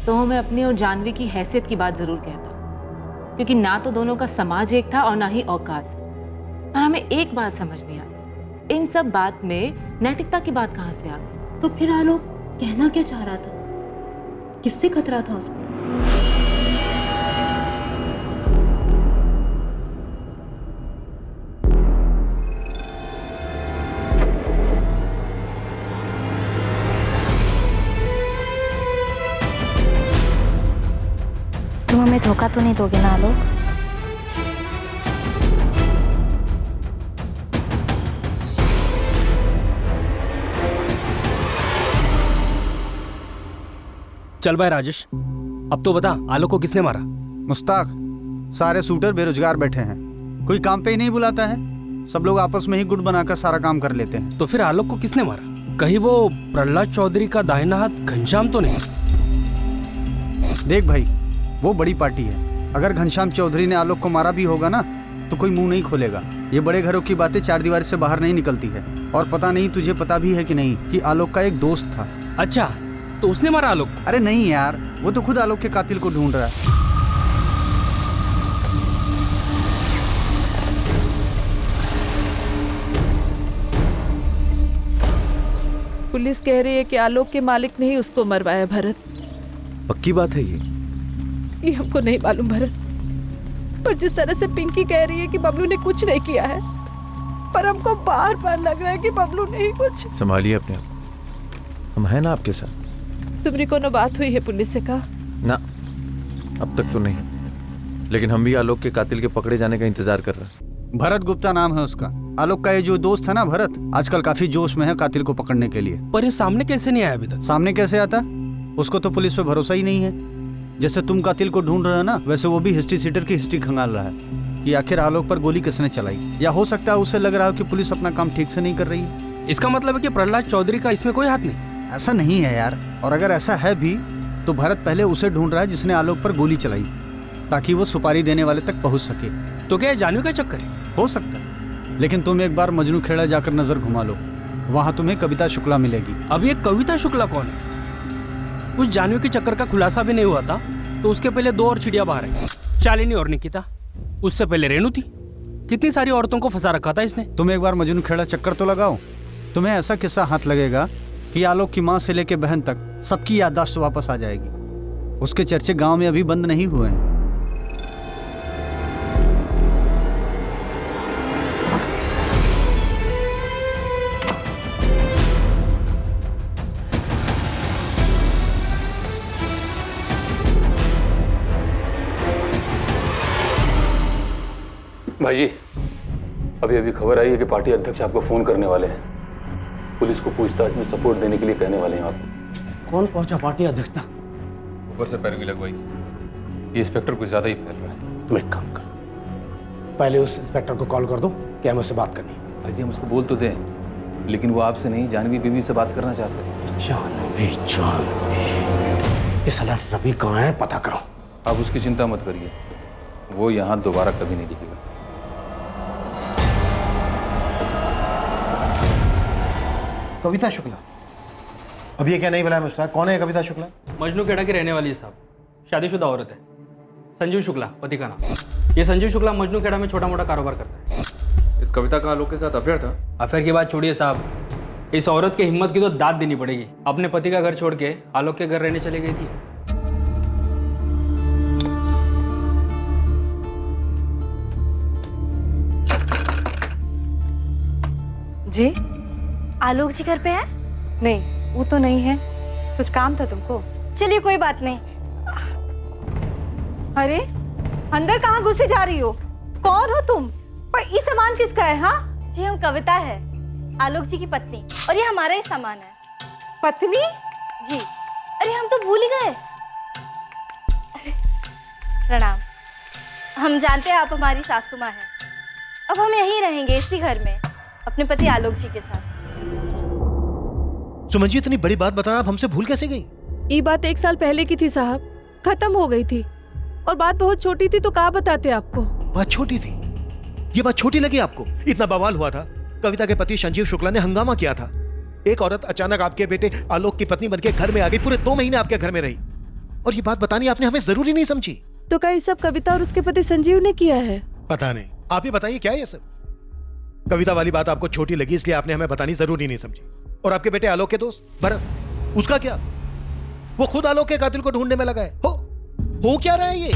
तो हमें अपनी और जानवी की हैसियत की बात जरूर कहता, क्योंकि ना तो दोनों का समाज एक था और ना ही औकात। और हमें एक बात समझ नहीं आती, इन सब बात में नैतिकता की बात कहाँ से आ गई? तो फिर आलोक कहना क्या चाह रहा था? किससे खतरा था उसको? तुम हमें धोखा तो नहीं दोगे ना आलोक? चल भाई राजेश, अब तो बता, आलोक को किसने मारा? मुस्ताक, सारे शूटर बेरोजगार बैठे हैं, कोई काम पे ही नहीं बुलाता है, सब लोग आपस में ही गुट बनाकर सारा काम कर लेते हैं। तो फिर आलोक को किसने मारा? कहीं वो प्रहलाद चौधरी का दाहिना हाथ घनश्याम तो नहीं? देख भाई, वो बड़ी पार्टी है, अगर घनश्याम चौधरी ने आलोक को मारा भी होगा ना तो कोई मुंह नहीं खोलेगा। ये बड़े घरों की बातें चार दीवार से बाहर नहीं निकलती है। और पता नहीं तुझे पता भी है कि नहीं कि आलोक का एक दोस्त था। अच्छा, तो उसने मारा आलोक? अरे नहीं यार, वो तो खुद आलोक के कातिल को ढूंढ रहा है। पुलिस कह रही है कि आलोक के मालिक ने ही उसको मरवाया। भरत, पक्की बात है ये हमको नहीं मालूम भरत, पर जिस तरह से पिंकी कह रही है कि बबलू ने कुछ नहीं किया है, पर हमको बार बार लग रहा है कि बबलू ने ही कुछ। संभालिए अपने आप, हम हैं ना आपके साथ। तुमने कोनो बात हुई है पुलिस से कहा? ना, अब तक तो नहीं, लेकिन हम भी आलोक के कातिल के पकड़े जाने का इंतजार कर रहे हैं। भरत गुप्ता नाम है उसका। आलोक का ये जो दोस्त है ना भरत, आजकल काफी जोश में है कातिल को पकड़ने के लिए। पर ये सामने कैसे नहीं आया अभी तक? सामने कैसे आता? उसको तो पुलिस पे भरोसा ही नहीं है। जैसे तुम कातिल को ढूंढ रहे हो ना, वैसे वो भी हिस्ट्री सीटर की हिस्ट्री खंगाल रहा है कि आखिर आलोक पर गोली किसने चलाई। या हो सकता है उसे लग रहा हो कि पुलिस अपना काम ठीक से नहीं कर रही है। इसका मतलब है कि प्रहलाद चौधरी का इसमें कोई हाथ नहीं? ऐसा नहीं है यार, और अगर ऐसा है भी तो भरत पहले उसे ढूंढ रहा है जिसने आलोक पर गोली चलाई, ताकि वो सुपारी देने वाले तक पहुंच सके। तो क्या जानवी का चक्कर है? हो सकता है, लेकिन तुम एक बार मजनू खेड़ा जाकर नजर घुमा लो, वहां तुम्हें कविता शुक्ला मिलेगी। अब ये कविता शुक्ला कौन है? उस जानवी के चक्कर का खुलासा भी नहीं हुआ था तो उसके पहले दो और चिड़िया बाहर आई, शालिनी और निकिता। उससे पहले रेणु थी। कितनी सारी औरतों को फंसा रखा था इसने। तुम एक बार मजनू खेड़ा चक्कर तो लगाओ, तुम्हें ऐसा किस्सा हाथ लगेगा कि आलोक की माँ से लेके बहन तक सबकी याददाश्त वापस आ जाएगी। उसके चर्चे गांव में अभी बंद नहीं हुए हैं। भाई जी, अभी अभी खबर आई है कि पार्टी अध्यक्ष आपको फोन करने वाले हैं। पुलिस को पूछताछ में सपोर्ट देने के लिए कहने वाले हैं आपको। कौन पहुंचा पार्टी अध्यक्ष तक? ऊपर से पैरवी लगवाई। ये इंस्पेक्टर कुछ ज्यादा ही फैल रहा है। तुम एक काम कर, पहले उस इंस्पेक्टर को कॉल कर दो कि हमें उससे बात करनी है। भाई जी, हम उसको बोल तो दें, लेकिन वो आपसे नहीं, जानवी बीबी से बात करना चाहते हैं। जानवी, ये साला रवि कहाँ है, पता करो। आप उसकी चिंता मत करिए, वो यहाँ दोबारा कभी नहीं दिखेगा। कविता शुक्ला? अब ये क्या नहीं बुलाया मुस्ताक? कौन है कविता शुक्ला? मजनू खेड़ा की रहने वाली है साहब, शादीशुदा औरत है। संजीव शुक्ला पति का नाम। ये संजीव शुक्ला मजनू खेड़ा में छोटा मोटा कारोबार करता है। इस कविता का आलोक के साथ अफेयर था? अफेयर की बात छोड़िए साहब, इस औरत की हिम्मत की तो दाद देनी पड़ेगी। अपने पति का घर छोड़ के आलोक के घर रहने चली गई थी। जी, आलोक जी घर पे है? नहीं, वो तो नहीं है, कुछ काम था तुमको? चलिए कोई बात नहीं। अरे अंदर कहाँ घुसे जा रही हो? कौन हो तुम? पर ये सामान किसका है? हाँ जी हम कविता है, आलोक जी की पत्नी, और ये हमारा ही सामान है। पत्नी? जी। अरे हम तो भूल ही गए। प्रणाम। हम जानते हैं आप हमारी सासू माँ हैं। अब हम यहीं रहेंगे इसी घर में अपने पति आलोक जी के साथ। सुमन जी इतनी बड़ी बात बताना आप हमसे भूल कैसे गई? ये बात 1 साल पहले की थी साहब, खत्म हो गई थी। और बात बहुत छोटी थी तो कहाँ बताते आपको। बात छोटी थी? ये बात छोटी लगी आपको? इतना बवाल हुआ था, कविता के पति संजीव शुक्ला ने हंगामा किया था। एक औरत अचानक आपके बेटे आलोक की पत्नी बनके घर में आ गई, पूरे 2 महीने आपके घर में रही, और ये बात बतानी आपने हमें जरूरी नहीं समझी? तो क्या ये सब कविता और उसके पति संजीव ने किया है? पता नहीं, आप ही बताइए क्या ये सब? कविता वाली बात आपको छोटी लगी इसलिए आपने हमें बतानी जरूरी नहीं समझी। और आपके बेटे आलोक के दोस्त भरत, उसका क्या? वो खुद आलोक के कातिल को ढूंढने में लगा है। हो क्या रहा है ये?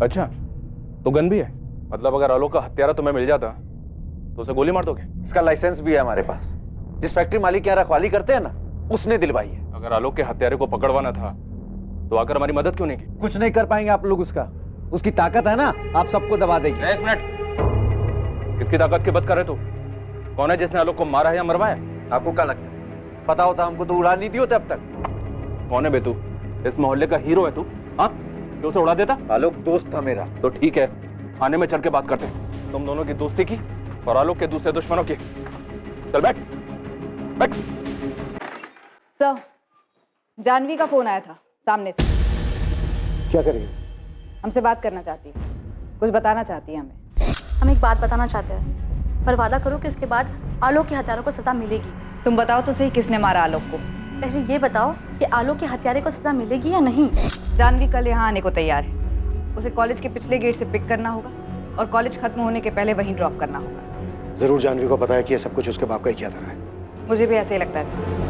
अच्छा, तो गन भी है? मतलब अगर आलोक का हत्यारा तुम्हें मिल जाता तो उसे गोली मार दोगे? इसका लाइसेंस भी है हमारे पास। जिस फैक्ट्री मालिक के यहाँ रखवाली करते हैं ना, उसने दिलवाई है। अगर आलोक के हत्यारे को पकड़वाना था तो आकर हमारी मदद क्यों नहीं की? कुछ नहीं कर पाएंगे आप लोग उसका। उसकी ताकत है ना, आप सबको दबा देगी। 1 मिनट, किसकी ताकत की बात कर रहे तू? कौन है जिसने आलोक को मारा है या मरवाया? आपको क्या लगता है? पता होता हमको तो उड़ा नहीं दी होते अब तक। कौन है बे तू? इस मोहल्ले का हीरो है तू? हाँ, क्यों उसे उड़ा देता? आलोक दोस्त था मेरा। तो ठीक है, थाने में चढ़ के बात करते हैं। तुम दोनों की दोस्ती की और आलोक के दूसरे दुश्मनों की। चल बैठ बैठ। सर, जानवी का फोन आया था सामने से। क्या करेंगे? हमसे बात करना चाहती है, कुछ बताना चाहती है हमें। हम एक बात बताना चाहते हैं, पर वादा करो कि इसके बाद आलोक के हत्यारों को सजा मिलेगी। तुम बताओ तो सही, किसने मारा आलोक को? पहले ये बताओ कि आलोक के हत्यारे को सजा मिलेगी या नहीं। जानवी कल यहाँ आने को तैयार है। उसे कॉलेज के पिछले गेट से पिक करना होगा और कॉलेज खत्म होने के पहले वहीं ड्रॉप करना होगा। जरूर जानवी को पता है कि ये सब कुछ उसके बाप का ही किया था। मुझे भी ऐसे ही लगता है।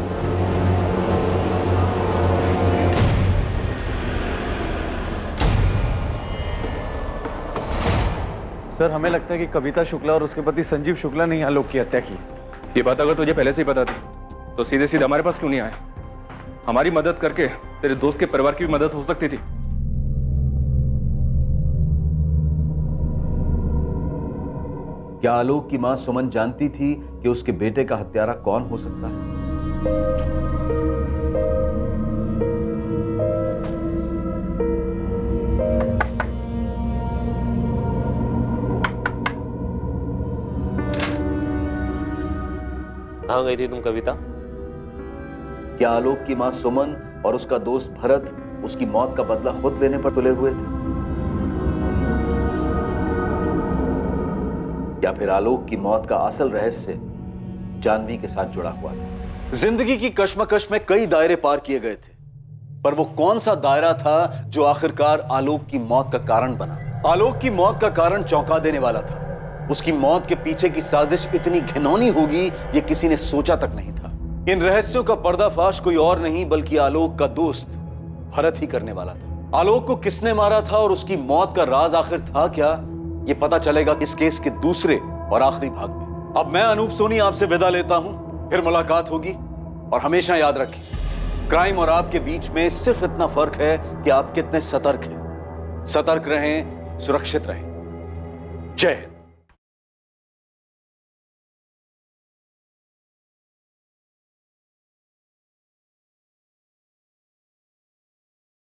सर, हमें लगता है कि कविता शुक्ला और उसके पति संजीव शुक्ला ने आलोक की हत्या की। ये बात अगर तुझे पहले से ही पता थी तो सीधे सीधे हमारे पास क्यों नहीं आए? हमारी मदद करके तेरे दोस्त के परिवार की भी मदद हो सकती थी। क्या आलोक की मां सुमन जानती थी कि उसके बेटे का हत्यारा कौन हो सकता है? कहाँ गई थी तुम कविता? क्या आलोक की मां सुमन और उसका दोस्त भरत उसकी मौत का बदला खुद लेने पर तुले हुए थे? या फिर आलोक की मौत का असल रहस्य जानवी के साथ जुड़ा हुआ था? जिंदगी की कश्मकश में कई दायरे पार किए गए थे, पर वो कौन सा दायरा था जो आखिरकार आलोक की मौत का कारण बना? आलोक की मौत का कारण चौंका देने वाला था। उसकी मौत के पीछे की साजिश इतनी घिनौनी होगी ये किसी ने सोचा तक नहीं था। इन रहस्यों का पर्दाफाश कोई और नहीं बल्कि आलोक का दोस्त भरत ही करने वाला था। आलोक को किसने मारा था और उसकी मौत का राज आखिर था क्या, ये पता चलेगा इस केस के दूसरे और आखिरी भाग में। अब मैं अनूप सोनी आपसे विदा लेता हूं, फिर मुलाकात होगी। और हमेशा याद रखें, क्राइम और आपके बीच में सिर्फ इतना फर्क है कि आप कितने सतर्क हैं। सतर्क रहें, सुरक्षित रहें। जय हिंद।